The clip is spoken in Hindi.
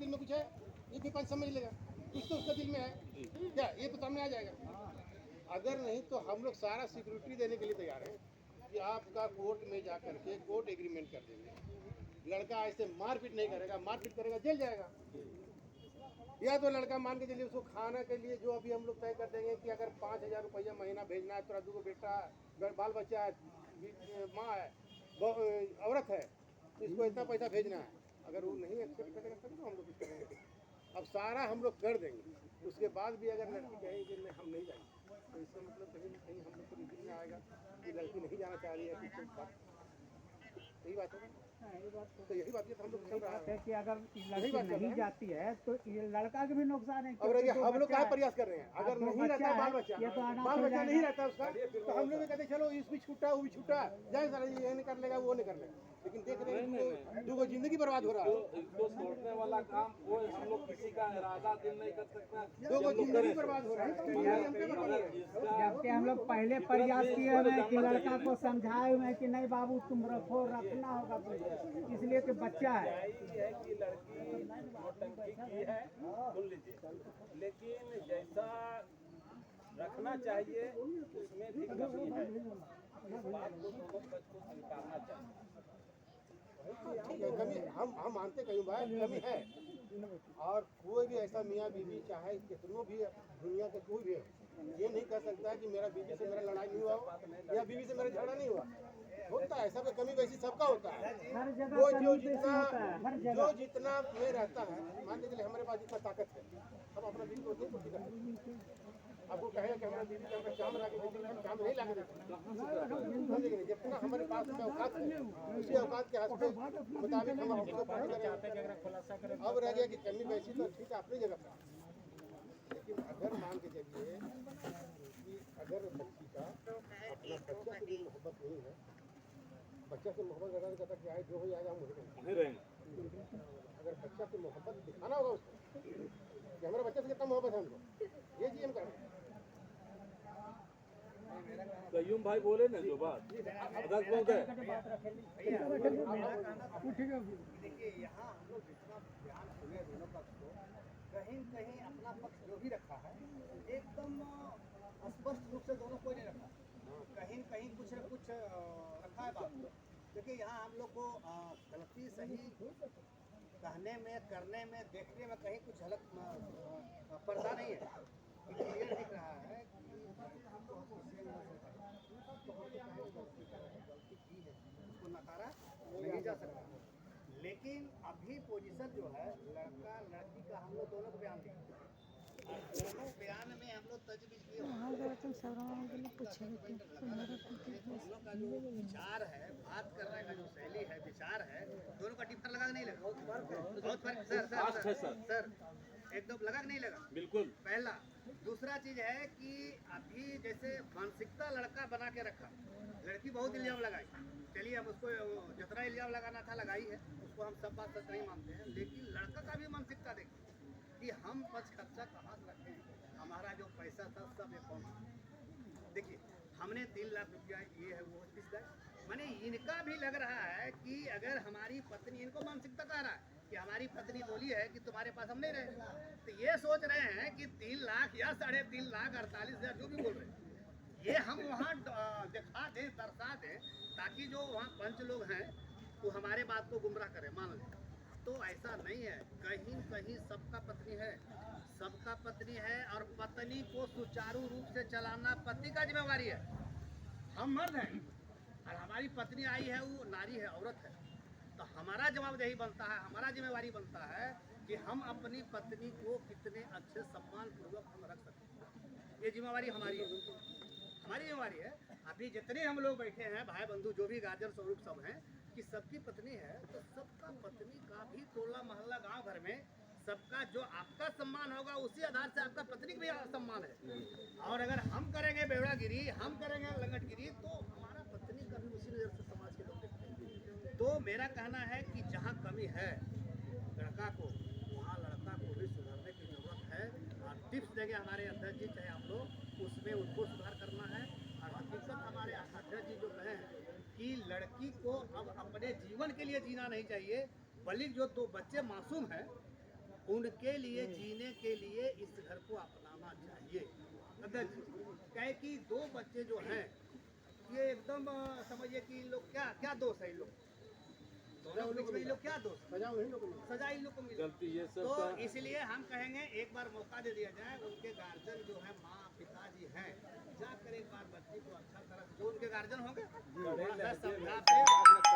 दिल में कुछ है, ये भी पंच समझ लेगा, कुछ तो उसका दिल में है क्या, ये तो सामने आ जाएगा। अगर नहीं तो हम लोग सारा सिक्योरिटी देने के लिए तैयार हैं कि आपका कोर्ट में जा करके कोर्ट एग्रीमेंट कर देंगे। लड़का ऐसे मारपीट नहीं करेगा, मारपीट करेगा जेल जाएगा। या तो लड़का मान के चलिए उसको खाना के लिए जो अभी हम लोग तय कर देंगे कि अगर 5,000 रुपया महीना भेजना है, तेरा 2 बेटा है, बाल बच्चा है, माँ है, औरत है, तो इसको इतना पैसा भेजना है। अगर वो नहीं एक्सेप्ट करेगा तब तो हम लोग कुछ करेंगे। अब सारा हम लोग कर देंगे, उसके बाद भी अगर लड़की कहेगी कि नहीं हम नहीं जाएंगे, तो इसका मतलब कहीं ना कहीं हम लोग को रिव्यू में आएगा कि लड़की नहीं जाना चाह रही है, कुछ बात यही बात होगा। तो यही बात हम लोग चल रहा है कि अगर लड़की नहीं जाती है तो ये लड़का के भी नुकसान है। अब हम लोग क्या प्रयास कर रहे हैं, अगर नहीं रहता बाल बच्चा नहीं रहता उसका, तो हम लोग भी कहते चलो इस भी छूटा वो भी छूटा जाए, सारा ये नहीं कर लेगा वो नहीं कर लेगा। लेकिन देख रहे हैं दो जिंदगी बर्बाद हो रहा है। इसको छोड़ने वाला काम कोई हम लोग किसी का इरादा दिल नहीं कर सकता, दो जिंदगी बर्बाद हो रहा है। जबकि हम लोग पहले प्रयास किए हैं कि लड़का को समझाए हुए कि नहीं बाबू तुम रखो, रखना होगा तुझे, इसलिए कि बच्चा है। कि लड़की नौटंकी की है सुन लीजिए, लेकिन जैसा रखना चाहिए उसमें भी कमी है। इस बात को दोनों पक्ष को स्वीकारना चाहिए। कमी हम मानते कहीं भाई कमी है, और कोई भी ऐसा मियाँ बीवी चाहे कितनों भी दुनिया के कोई भी हो, ये नहीं कह सकता है कि मेरा बीवी से मेरा लड़ाई नहीं हुआ या बीवी से मेरा झगड़ा नहीं हुआ। होता है सब, कमी वैसी सबका होता है। वो जो जितना में रहता है, मान लीजिए हमारे पास जितना ताकत है, हम अपना बीवी को नहीं पूर्ति करते। आपको कहेगा कि हमारा बीवी का चाम ला के देते, हम चाम नहीं ला के देते। जितना हमारे पास में औकात है, उसी औकात के मुताबिक हम आपको करें। अब रह गया कि कमी वैसी तो ठीक है अपनी जगह पर, लेकिन अगर मान के चलिए कि अगर बच्ची का अपना बच्चा से भी मोहब्बत नहीं है, बच्चा से मोहब्बत करना कहता क्या है, जो हो जाएगा हम वही रहेंगे। अगर बच्चा से मोहब्बत दिखाना होगा उसको कि हमारे बच्चे से कितना मोहब्बत है हमको, ये चीज हम करें। कयूम भाई बोले ना जो बात अदक बोलते हैं। देखिए यहाँ हम लोग जितना ध्यान सुने दोनों पक्ष को, कहीं कहीं अपना पक्ष जो भी रखा है एकदम स्पष्ट रूप से दोनों कोई नहीं रखा, कहीं कहीं कुछ न कुछ रखा है बात। देखिए यहाँ हम लोग को गलती सही कहने में, करने में, देखने में कहीं कुछ अलग पर्दा नहीं है। क्लियर दिख रहा है गलती की है, उसको नकारा नहीं जा सकता। लेकिन अभी पोजीशन जो है लड़का लड़की का, हम लोग दोनों को बयान दिए, दोनों बयान में हम लोग तजवीज़ किए, हम लोग का जो विचार है, बात करने का जो शैली है, विचार है, दोनों का डिफर लगा नहीं लगा, बहुत फर्क सर एकदम लगा नहीं लगा, बिल्कुल। पहला। दूसरा चीज है कि अभी जैसे मानसिकता लड़का बना के रखा, लड़की बहुत इल्जाम लगाई, चलिए हम उसको जितना इल्जाम लगाना था लगाई है, उसको हम सब बात सच नहीं मानते हैं, लेकिन लड़का का भी मानसिकता देखिए कि हम बस खर्चा कहाँ से रखें, हमारा जो पैसा था सब अकाउंट। देखिए हमने 3 लाख रुपया ये है वो किस गए, मैंने इनका भी लग रहा है कि अगर हमारी पत्नी, इनको मानसिकता कह रहा है कि हमारी पत्नी बोली है कि तुम्हारे पास हम नहीं रहे, तो ये सोच रहे हैं कि 3 लाख या 3.5 लाख 48,000 जो भी बोल रहे हैं, ये हम वहाँ दिखा दें, दर्शा दें, ताकि जो वहाँ पंच लोग हैं वो हमारे बात को गुमराह करें, मान लें। तो ऐसा नहीं है, कहीं कहीं सबका पत्नी है, सबका पत्नी है, और पत्नी को सुचारू रूप से चलाना पति का जिम्मेवारी है। हम मर्द हैं और हमारी पत्नी आई है, वो नारी है, औरत है, तो हमारा जवाबदेही बनता है, हमारा जिम्मेवारी बनता है कि हम अपनी पत्नी को कितने अच्छे सम्मान पूर्वक हम रख सकते, ये जिम्मेवारी हमारी है, हमारी जिम्मेवारी है। अभी जितने हम लोग बैठे हैं भाई बंधु, जो भी गार्जियन स्वरूप सब हैं, कि सबकी पत्नी है, तो सबका पत्नी का भी टोला मोहल्ला गांव भर में सबका जो आपका सम्मान होगा उसी आधार से आपका पत्नी का भी सम्मान है। और अगर हम करेंगे बेवड़ागिरी, हम करेंगे लंगटगिरी, तो हमारा पत्नी का भी उसी नजर से समाज के लोग देखते हैं। तो मेरा कहना है कि जहाँ कमी है लड़का को, वहाँ लड़का को भी सुधारने की जरूरत है, और टिप्स देंगे हमारे अध्यक्ष जी, चाहे आप लोग, उसमें उनको सुधार करना है। और हकीकत हमारे अध्यक्ष जी जो कहें कि लड़की को अब अपने जीवन के लिए जीना नहीं चाहिए, बल्कि जो 2 बच्चे मासूम हैं उनके लिए जीने के लिए इस घर को अपनाना चाहिए। अध्यक्ष कहे कि 2 बच्चे जो हैं ये एकदम समझिए कि इन लोग क्या दोष है, इन लोग दोनों के बीच में इन लोग क्या दोष, सजा वही लोग को सजा इन लोग को मिली। गलती ये सब तो का- इसलिए हम कहेंगे एक बार मौका दे दिया जाए, उनके गार्जियन जो है माँ पिताजी हैं, जाकर एक बार बच्ची को अच्छा तरह से जो उनके गार्जियन होंगे बड़े थोड़ा सा लहजे में समझा के